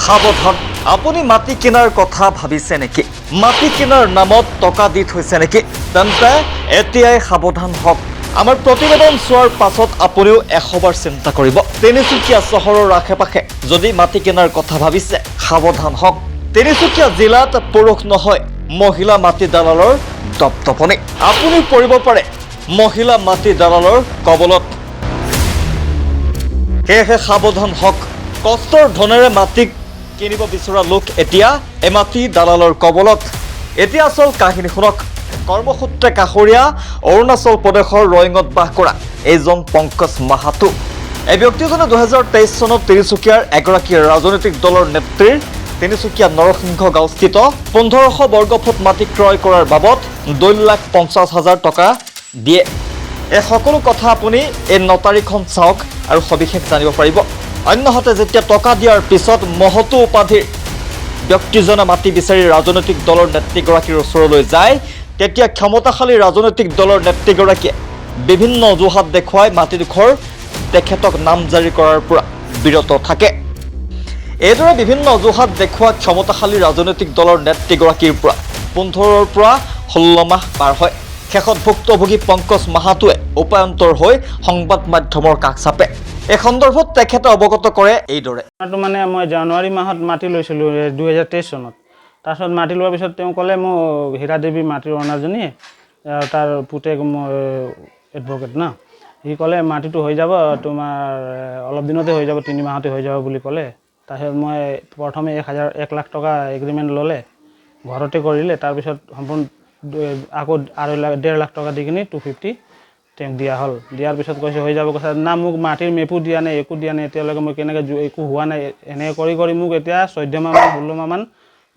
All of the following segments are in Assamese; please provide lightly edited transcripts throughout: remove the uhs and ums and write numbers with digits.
সাৱধান, আপুনি মাটি কিনাৰ কথা ভাবিছে নেকি? মাটি কিনাৰ নামত টকা দি থৈছে নেকি? তেন্তে এতিয়াই সাৱধান হওক। আমাৰ প্ৰতিবেদন চোৱাৰ পাছত আপুনিও 100বাৰ চিন্তা কৰিব। তিনিচুকীয়া চহৰৰ আশে-পাশে যদি মাটি কিনাৰ কথা ভাবিছে, সাৱধান হওক। তিনিচুকীয়া জিলাত পুৰুষ নহয়, মহিলা মাটি দালালৰ দপদপনি। আপুনি পৰিব পাৰে মহিলা মাটি দালালৰ কবলত। সেয়েহে সাৱধান হওক। কষ্টৰ ধনেৰে মাটি কিনিব বিচৰা লোক এতিয়া এই মাটি দালালৰ কবলত। এতিয়া আচল কাহিনী শুনক। কৰ্মসূত্ৰে কাষৰীয়া অৰুণাচল প্ৰদেশৰ ৰয়ঙত বাস কৰা এইজন পংকজ মাহাতো। এই ব্যক্তিজনে 2023 চনত তিনিচুকীয়াৰ এগৰাকী ৰাজনৈতিক দলৰ নেত্ৰীৰ তিনিচুকীয়া নৰসিংহ গাঁওস্থিত 1500 বৰ্গফুট মাটি ক্ৰয় কৰাৰ বাবদ 2,50,000 টকা দিয়ে। এই সকলো কথা আপুনি এই নটাৰীখন চাওক আৰু সবিশেষ জানিব পাৰিব। অন্যহাতে যেতিয়া টকা দিয়াৰ পিছত মহতো উপাধিৰ ব্যক্তিজনে মাটি বিচাৰি ৰাজনৈতিক দলৰ নেত্ৰীগৰাকীৰ ওচৰলৈ যায়, তেতিয়া ক্ষমতাশালী ৰাজনৈতিক দলৰ নেত্ৰীগৰাকীয়ে বিভিন্ন অজুহাত দেখুৱাই মাটিডোখৰ তেখেতক নামজাৰি কৰাৰ পৰা বিৰত থাকে। এইদৰে বিভিন্ন অজুহাত দেখুওৱা ক্ষমতাশালী ৰাজনৈতিক দলৰ নেত্ৰীগৰাকীৰ পৰা 15ৰ পৰা 16 মাহ পাৰ হয়। শেষত ভুক্তভোগী পংকজ মাহাতোৱে উপায়ন্তৰ হৈ সংবাদ মাধ্যমৰ কাষ চাপে। এই সন্দৰ্ভত তেখেতে অৱগত কৰে এইদৰে। মানে মই জানুৱাৰী মাহত মাটি লৈছিলোঁ 2023 চনত। তাৰপিছত মাটি লোৱাৰ পিছত তেওঁ ক'লে মোৰ হীৰা দেৱী মাটিৰ অনাৰজনী তাৰ পুতেক মোৰ এডভকেট না, সি ক'লে মাটিটো হৈ যাব তোমাৰ অলপ দিনতে হৈ যাব, 3 মাহতে হৈ যাব বুলি ক'লে। তাৰপিছত মই প্ৰথমে 1 লাখ টকা এগ্ৰিমেণ্ট ল'লে, ঘৰতে কৰিলে। তাৰপিছত সম্পূৰ্ণ আকৌ 1.5 লাখ টকা দি কিনি 250 তেওঁক দিয়া হ'ল। দিয়াৰ পিছত কৈছে হৈ যাব, কৈছে না মোক মাটিৰ মেপো দিয়া নাই, একো দিয়া নাই এতিয়ালৈকে, মই কেনেকৈ একো হোৱা নাই। এনেকৈ কৰি মোক এতিয়া 14 মাহ 16 মাহমান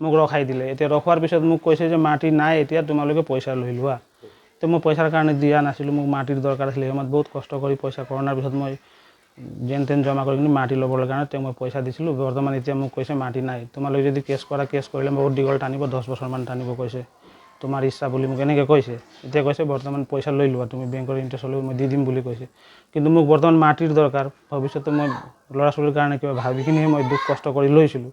মোক ৰখাই দিলে। এতিয়া ৰখোৱাৰ পিছত মোক কৈছে যে মাটি নাই, এতিয়া তোমালোকে পইচা লৈ লোৱা। তো মই পইচাৰ কাৰণে দিয়া নাছিলোঁ, মোক মাটিৰ দৰকাৰ আছিলে। সময়ত বহুত কষ্ট কৰি পইচা কৰোণাৰ পিছত মই যেন তেন জমা কৰি কিনি মাটি ল'বৰ কাৰণে তেওঁ মই পইচা দিছিলোঁ। বৰ্তমান এতিয়া মোক কৈছে মাটি নাই, তোমালোকে যদি কেছ কৰা, কেছ কৰিলে বহুত দীঘল টানিব, 10 বছৰমান টানিব কৈছে, তোমাৰ ইচ্ছা বুলি মোক এনেকৈ কৈছে। এতিয়া কৈছে বৰ্তমান পইচা লৈ লোৱা, তুমি বেংকৰ ইণ্টাৰেষ্ট হ'লেও মই দি দিম বুলি কৈছে। কিন্তু মোক বৰ্তমান মাটিৰ দৰকাৰ, ভৱিষ্যতে মই ল'ৰা ছোৱালীৰ কাৰণে কিবা ভাবি কিনিহে মই দুখ কষ্ট কৰি লৈছিলোঁ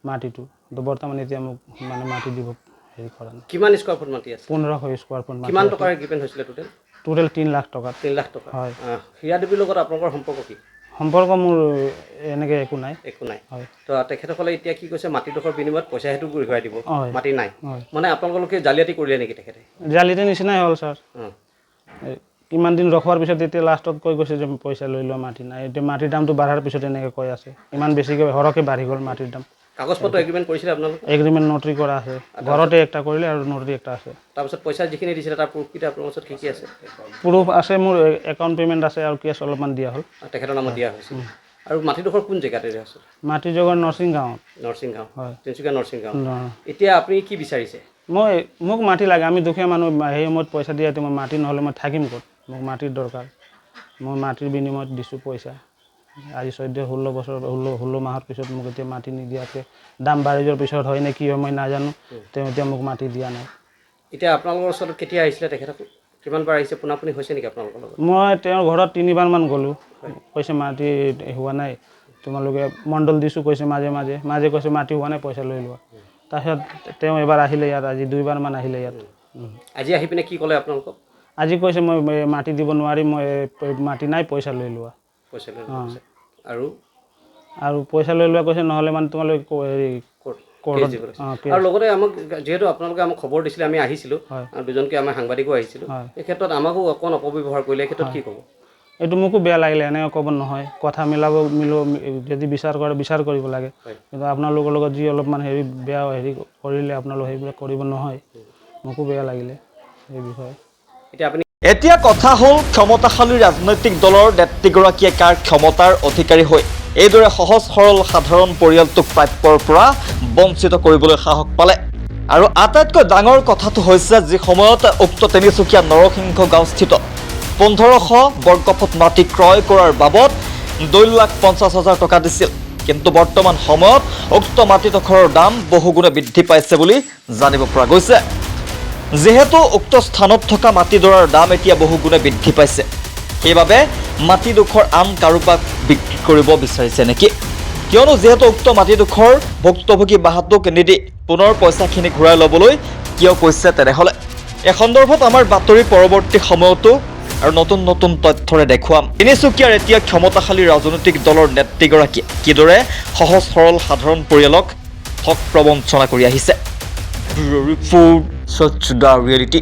মাটিটো। তো বৰ্তমান এতিয়া মোক মানে মাটি দিব হেৰি কৰা নাই। কিমান স্কোৱাৰ ফুট মাটি আছে? 1500 স্কোৱাৰ ফুট মাটি। কিমান টকাৰ এগ্ৰিমেণ্ট হৈছিলে টোটেল? 3 লাখ টকা। 3 লাখ টকা। হয়। হীৰা দেৱীৰ লগত আপোনালোকৰ সম্পৰ্ক কি? সম্পৰ্ক মোৰ এনেকৈ একো নাই। একো নাই। হয়। তো তেখেতসকলে এতিয়া কি কৈছে, মাটিডোখৰ বিনিময়ত পইচা সেইটো ঘূৰাই দিব, হয়। মাটি নাই। হয়। মানে আপোনালোকে জালিয়াতি কৰিলে নেকি তেখেতে? জালিয়াতি নিচিনাই হ'ল ছাৰ। কিমান দিন ৰখোৱাৰ পিছত এতিয়া লাষ্টত কৈ গৈছে যে পইচা লৈ লোৱা, মাটি নাই। এতিয়া মাটিৰ দামটো বাঢ়াৰ পিছত এনেকৈ কৈ আছে, ইমান বেছিকৈ সৰহকৈ বাঢ়ি গ'ল মাটিৰ দাম। কাগজ পত্ৰ এগ্ৰিমেণ্ট কৰিছিলে আপোনালোকে? এগ্ৰিমেণ্ট নটৰী কৰা আছে, ঘৰতে একটা কৰিলে আৰু নটৰী একটা আছে। তাৰপিছত পইচা যিখিনি দিছিলে তাৰ প্ৰুফকেইটা আপোনাৰ ওচৰত কি কি আছে? প্ৰুফ আছে, মোৰ একাউণ্ট পে'মেণ্ট আছে আৰু কেছ অলপমান দিয়া হ'ল। তেখেতৰ নামত দিয়া হৈছিল। আৰু মাটিডোখৰ কোন জেগাতে আছিল? মাটি জগৰ নৰসিংগাঁৱত। নৰসিংগাঁও। হয়। তিনিচুকীয়া নৰসিংগাঁও। এতিয়া আপুনি কি বিচাৰিছে? মোক মাটি লাগে, আমি দুখীয়া মানুহ, সেই সময়ত পইচা দিয়া, মই মাটি নহ'লে মই থাকিম ক'ত? মোক মাটিৰ দৰকাৰ, মই মাটিৰ বিনিময়ত দিছোঁ পইচা। আজি 14-16 বছৰ 16 মাহৰ পিছত মোক এতিয়া মাটি নিদিয়াকৈ দাম বাঢ়ি যোৱাৰ পিছত হয় নে কি হয় মই নাজানো, তেওঁ এতিয়া মোক মাটি দিয়া নাই। এতিয়া আপোনালোকৰ ওচৰত কেতিয়া আহিছিলে তেখেতক? কিমানবাৰ আহিছে? পোনাপুনি হৈছে নেকি আপোনালোকৰ লগত? মই তেওঁৰ ঘৰত 3বাৰমান গ'লোঁ, কৈছে মাটি হোৱা নাই, তোমালোকে মণ্ডল দিছোঁ কৈছে, মাজে কৈছে মাটি হোৱা নাই, পইচা লৈ লোৱা। তাৰপিছত তেওঁ এবাৰ আহিলে ইয়াত, আজি 2বাৰমান আহিলে ইয়াত। আজি আহি পিনে কি ক'লে আপোনালোকক? আজি কৈছে মই মাটি দিব নোৱাৰিম, মই মাটি নাই, পইচা লৈ লোৱা। পইচা লৈ লোৱা আৰু পইচা লৈ লোৱা কৈছে, নহ'লে মানে তোমালোকে হেৰি আৰু লগতে আমাক যিহেতু আপোনালোকে আমাক খবৰ দিছিলে, আমি আহিছিলোঁ, দুজনকৈ আমাৰ সাংবাদিকো আহিছিলোঁ, এই ক্ষেত্ৰত আমাকো অকণ অপব্যৱহাৰ কৰিলে, এই ক্ষেত্ৰত কি ক'ব? এইটো মোকো বেয়া লাগিলে, এনেকৈ ক'ব নহয়। কথা যদি বিচাৰ কৰিব লাগে, কিন্তু আপোনালোকৰ লগত যি অলপমান হেৰি বেয়া হেৰি কৰিলে, আপোনালোকে সেইবিলাক কৰিব নহয়, মোকো বেয়া লাগিলে এই বিষয়ে। এতিয়া কথা হ'ল, ক্ষমতাশালী ৰাজনৈতিক দলৰ নেত্ৰীগৰাকীয়ে কাৰ ক্ষমতাৰ অধিকাৰী হৈ এইদৰে সহজ সৰল সাধাৰণ পৰিয়ালটোক প্ৰাপ্যৰ পৰা বঞ্চিত কৰিবলৈ সাহস পালে। আৰু আটাইতকৈ ডাঙৰ কথাটো হৈছে, যি সময়ত উক্ত তিনিচুকীয়া নৰসিংহ গাঁওস্থিত 1500 বৰ্গফুট মাটি ক্ৰয় কৰাৰ বাবদ 2,50,000 টকা দিছিল, কিন্তু বৰ্তমান সময়ত উক্ত মাটিডোখৰৰ দাম বহুগুণে বৃদ্ধি পাইছে বুলি জানিব পৰা গৈছে। যিহেতু উক্ত স্থানত থকা মাটিডৰাৰ দাম এতিয়া বহুগুণে বৃদ্ধি পাইছে, সেইবাবে মাটিডোখৰ আন কাৰোবাক বিক্ৰী কৰিব বিচাৰিছে নেকি? কিয়নো যিহেতু উক্ত মাটিডোখৰ ভুক্তভোগী বাহাদুক নিদি পুনৰ পইচাখিনি ঘূৰাই ল'বলৈ কিয় কৈছে তেনেহ'লে এই সন্দৰ্ভত আমাৰ বাতৰি পৰৱৰ্তী সময়তো আৰু নতুন নতুন তথ্যৰে দেখুৱাম তিনিচুকীয়াৰ এতিয়া ক্ষমতাশালী ৰাজনৈতিক দলৰ নেত্ৰীগৰাকীয়ে কিদৰে সহজ সৰল সাধাৰণ পৰিয়ালক ঠগ প্ৰবঞ্চনা কৰি আহিছে ৰিপৰ্ট সচ দ্য ৰিয়েলিটি